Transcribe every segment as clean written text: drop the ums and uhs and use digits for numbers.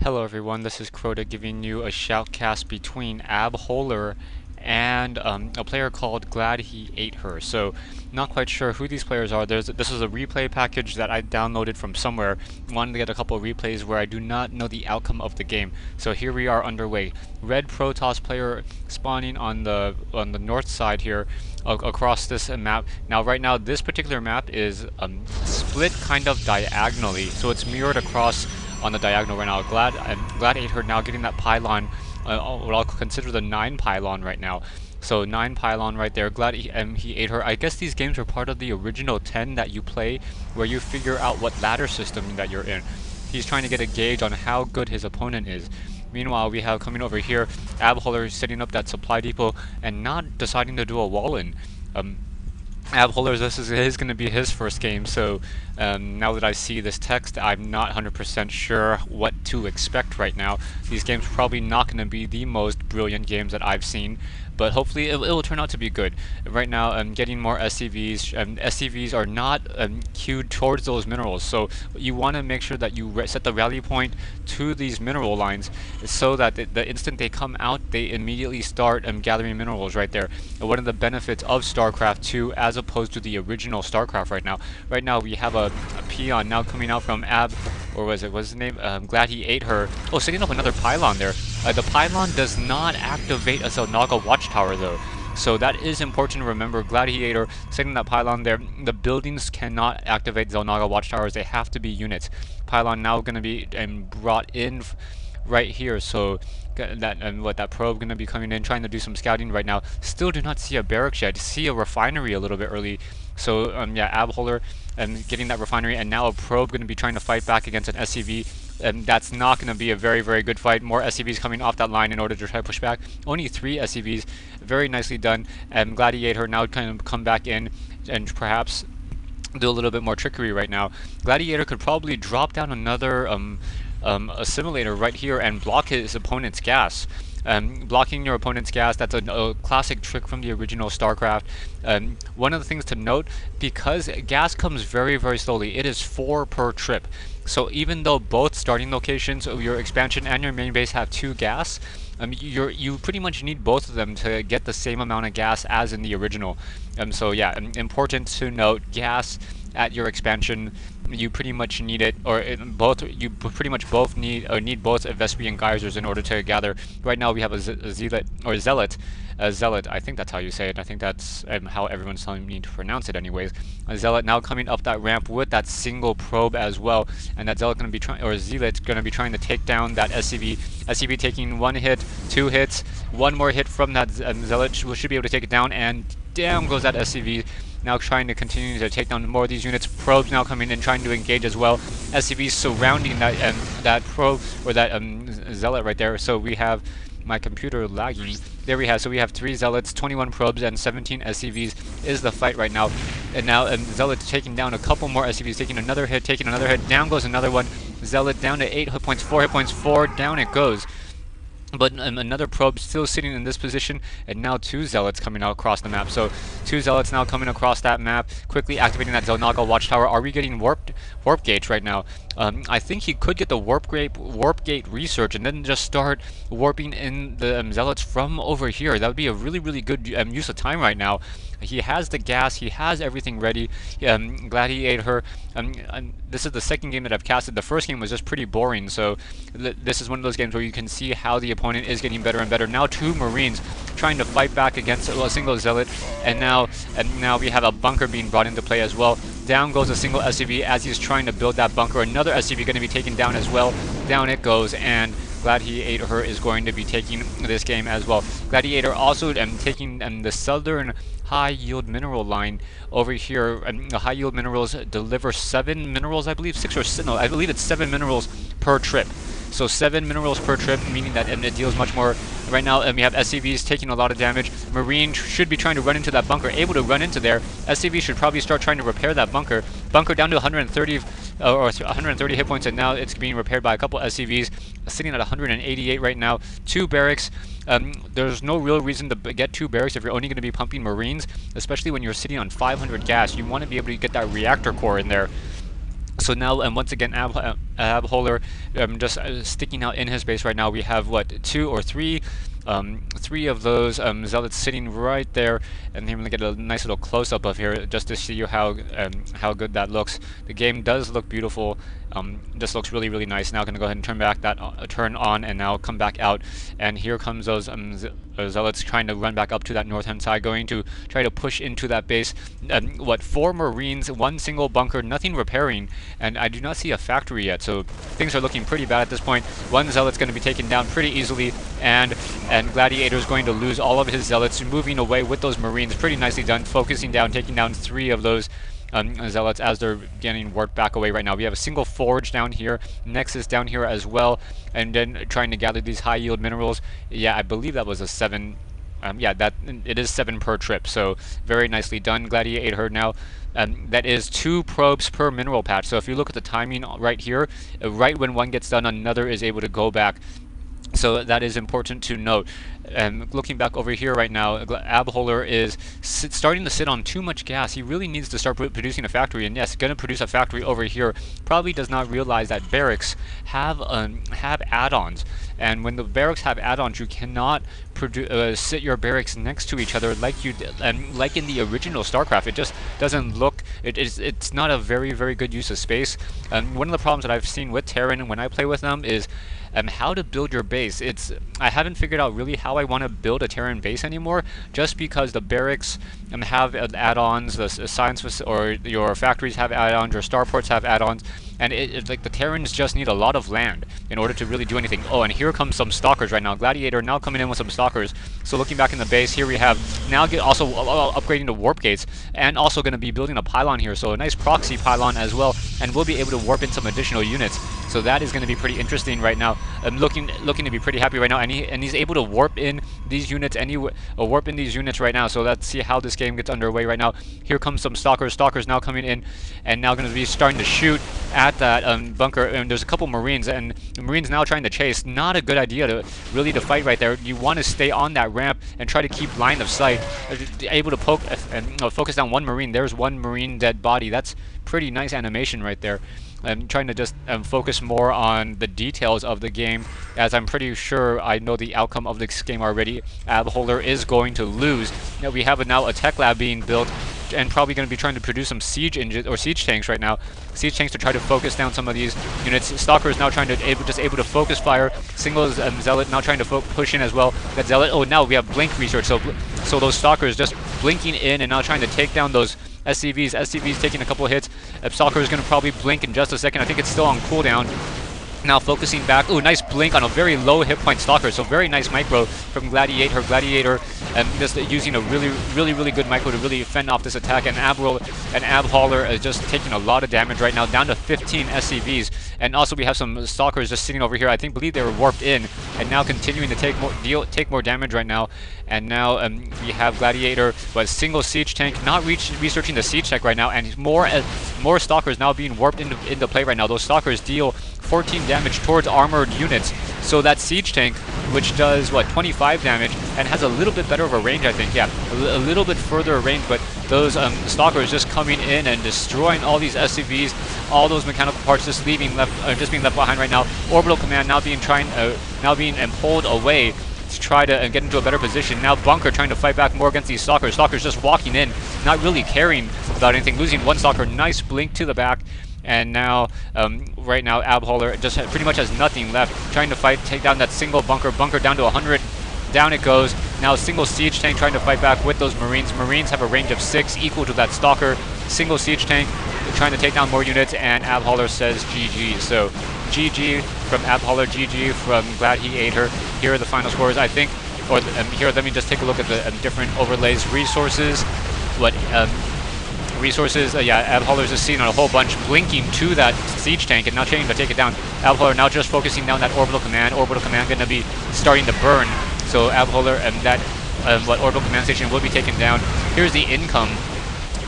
Hello everyone, this is Crota giving you a shoutcast between Abholer and a player called GladHeAteHer. So, not quite sure who these players are. This is a replay package that I downloaded from somewhere. Wanted to get a couple of replays where I do not know the outcome of the game. So here we are underway. Red Protoss player spawning on the north side here across this map. Now, right now, this particular map is split kind of diagonally, so it's mirrored across on the diagonal right now. GladHeAteHer now getting that pylon, what I'll consider the 9 pylon right now. So 9 pylon right there. GladHeAteHer. I guess these games are part of the original 10 that you play, where you figure out what ladder system that you're in. He's trying to get a gauge on how good his opponent is. Meanwhile, we have coming over here, Abholer setting up that supply depot and not deciding to do a wall-in. Abholer, this is going to be his first game, so now that I see this text, I'm not 100% sure what to expect right now. These games are probably not going to be the most brilliant games that I've seen, but hopefully it will turn out to be good. Right now, I'm getting more SCVs. SCVs are not queued towards those minerals, so you want to make sure that you set the rally point to these mineral lines so that the instant they come out, they immediately start gathering minerals right there. And one of the benefits of Starcraft 2 as opposed to the original Starcraft right now. Right now we have a peon now coming out from what's his name? GladHeAteHer. Oh, setting up another pylon there. The pylon does not activate a Zelnaga watchtower though. So that is important to remember. GladHeAteHer setting that pylon there. The buildings cannot activate Zelnaga watchtowers. They have to be units. Pylon now going to be brought in right here, so that probe gonna be coming in, trying to do some scouting right now. Still do not see a barracks yet. See a refinery a little bit early. So yeah, Abholer getting that refinery, and now a probe gonna be trying to fight back against an SCV. And that's not gonna be a very good fight. More SCVs coming off that line in order to try to push back. Only 3 SCVs, very nicely done. And GladHeAteHer now kind of come back in and perhaps do a little bit more trickery right now. GladHeAteHer could probably drop down another assimilator right here and block his opponent's gas. Blocking your opponent's gas, that's a classic trick from the original StarCraft. One of the things to note, because gas comes very slowly, it is 4 per trip. So even though both starting locations of your expansion and your main base have 2 gas, you pretty much need both of them to get the same amount of gas as in the original. So yeah, important to note, gas at your expansion, you pretty much need it, or you pretty much both need both Vespian geysers in order to gather. Right now we have a zealot. I think that's how you say it. I think that's how everyone's telling me to pronounce it anyways. A zealot now coming up that ramp with that single probe as well, and that zealot going to be trying, or zealot going to be trying to take down that SCV. SCV taking 1 hit, 2 hits, 1 more hit from that zealot should be able to take it down, and down goes that SCV. Now trying to continue to take down more of these units. Probes now coming in, trying to engage as well. SCVs surrounding that probe, or that zealot right there. So we have my computer lagging. There we have. So we have 3 zealots, 21 probes, and 17 SCVs is the fight right now. And now zealot taking down a couple more SCVs, taking another hit. Down goes another one. Zealot down to 8 hit points, 4 hit points, 4. Down it goes. But another probe still sitting in this position, and now 2 zealots coming out across the map. So 2 zealots now coming across that map, quickly activating that Zelnaga watchtower. Are we getting warp gate right now? I think he could get the warp gate research and then just start warping in the zealots from over here. That would be a really good use of time right now. He has the gas, he has everything ready. GladHeAteHer. This is the second game that I've casted. The first game was just pretty boring, so this is one of those games where you can see how the opponent is getting better and better. Now 2 Marines trying to fight back against a single zealot, and now we have a bunker being brought into play as well. Down goes a single SCV as he's trying to build that bunker. Another SCV going to be taken down as well. Down it goes, and GladHeAteHer is going to be taking this game as well. GladHeAteHer also taking the southern high yield mineral line over here. The high yield minerals deliver 7 minerals, I believe, 6 or no, I believe it's 7 minerals per trip. So 7 minerals per trip, meaning that it deals much more. Right now, we have SCVs taking a lot of damage. Marine should be trying to run into that bunker, able to run into there. SCV should probably start trying to repair that bunker. Bunker down to 130 or 130 hit points, and now it's being repaired by a couple SCVs, sitting at 188 right now. 2 barracks. There's no real reason to get 2 barracks if you're only going to be pumping Marines, especially when you're sitting on 500 gas. You want to be able to get that reactor core in there. So now, and once again, Abholer just sticking out in his base right now. We have what, two or three, three of those zealots sitting right there, and I'm gonna get a nice little close up of here just to see how good that looks. The game does look beautiful. This looks really, really nice. Now gonna go ahead and turn back that turn on, and now come back out, and here comes those zealots trying to run back up to that north-hand side, going to try to push into that base. What, 4 Marines, 1 single bunker, nothing repairing, and I do not see a factory yet, so things are looking pretty bad at this point. 1 zealot's going to be taken down pretty easily, and GladHeAteHer is going to lose all of his zealots, moving away with those Marines. Pretty nicely done, focusing down, taking down 3 of those zealots as they're getting warped back away right now. We have a single forge down here, Nexus down here as well, and then trying to gather these high yield minerals. Yeah, I believe that was a 7. Yeah, that it is 7 per trip, so very nicely done, GladHeAteHer. Now that is 2 probes per mineral patch, so if you look at the timing right here, right when one gets done, another is able to go back. So that is important to note. Looking back over here right now, Abholer is starting to sit on too much gas. He really needs to start producing a factory, and yes, going to produce a factory over here. Probably does not realize that barracks have add-ons, and when the barracks have add-ons, you cannot sit your barracks next to each other like you did, like in the original Starcraft. It just doesn't look. It's not a very, very good use of space. One of the problems that I've seen with Terran when I play with them is how to build your base. I haven't figured out really how I want to build a Terran base anymore, just because the barracks have add-ons, the science or your factories have add-ons, your starports have add-ons, and it's like the Terrans just need a lot of land in order to really do anything. Oh, and here comes some stalkers right now. GladHeAteHer now coming in with some stalkers. So looking back in the base, here we have now also upgrading to warp gates, and also going to be building a pylon here. So a nice proxy pylon as well, and we'll be able to warp in some additional units. So that is going to be pretty interesting right now. Looking to be pretty happy right now, and he's able to warp in these units right now. So let's see how this game gets underway right now. Here comes some stalkers. Stalkers now coming in, and now going to be starting to shoot at that bunker. And there's a couple Marines, and the Marines now trying to chase. Not a good idea to fight right there. You want to stay on that ramp and try to keep line of sight. Able to poke and focus down 1 Marine. There's 1 Marine dead body. That's pretty nice animation right there. I'm trying to just focus more on the details of the game, as I'm pretty sure I know the outcome of this game already. Abholer is going to lose. Now we have now a tech lab being built, and probably going to be trying to produce some siege engines or siege tanks right now. Siege tanks to try to focus down some of these units. Stalker is now trying to able to focus fire. Single zealot now trying to push in as well. That zealot. Oh, now we have blink research. So those stalkers just blinking in and now trying to take down those SCVs. SCVs taking a couple of hits. Stalker is going to probably blink in just a second. I think it's still on cooldown. Now focusing back. Ooh, nice blink on a very low hit point Stalker. So very nice micro from GladHeAteHer. GladHeAteHer just using a really good micro to really fend off this attack. And Abholer is just taking a lot of damage right now, down to 15 SCVs. And also we have some Stalkers just sitting over here. I believe they were warped in, and now continuing to take more damage right now. And now we have GladHeAteHer with a single siege tank, not researching the siege tank right now, and more Stalkers now being warped into play right now. Those Stalkers deal 14 damage towards armored units. So that siege tank, which does what, 25 damage, and has a little bit better of a range, I think. Yeah, a little bit further range, but those stalkers just coming in and destroying all these SCVs, all those mechanical parts just being left behind right now. Orbital command now being pulled away to try to get into a better position. Now Bunker trying to fight back more against these stalkers. Stalkers just walking in, not really caring about anything, losing 1 stalker. Nice blink to the back. And now, right now, Abholer just pretty much has nothing left. Trying to take down that single bunker. Bunker down to 100. Down it goes. Now single siege tank trying to fight back with those Marines. Marines have a range of 6, equal to that stalker. Single siege tank trying to take down more units, and Abholer says GG. So GG from Abholer, GG from GladHeAteHer. Here are the final scores, I think. Or here, let me just take a look at the different overlays. Resources. Resources, yeah, Abholer's just seeing a whole bunch blinking to that siege tank and now trying to take it down. Abholer now just focusing down that orbital command. Orbital command going to be starting to burn. So Abholer and that orbital command station will be taken down. Here's the income: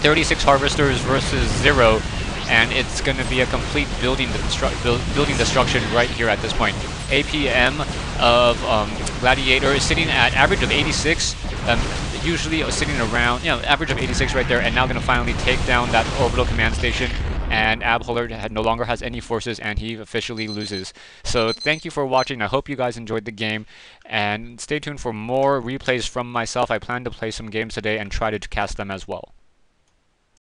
36 harvesters versus 0, and it's going to be a complete building destruction right here at this point. APM of GladHeAteHer is sitting at average of 86. Usually sitting around, average of 86 right there, and now going to finally take down that orbital command station and Abholer no longer has any forces, and he officially loses. So thank you for watching. I hope you guys enjoyed the game, and stay tuned for more replays from myself. I plan to play some games today and try to cast them as well.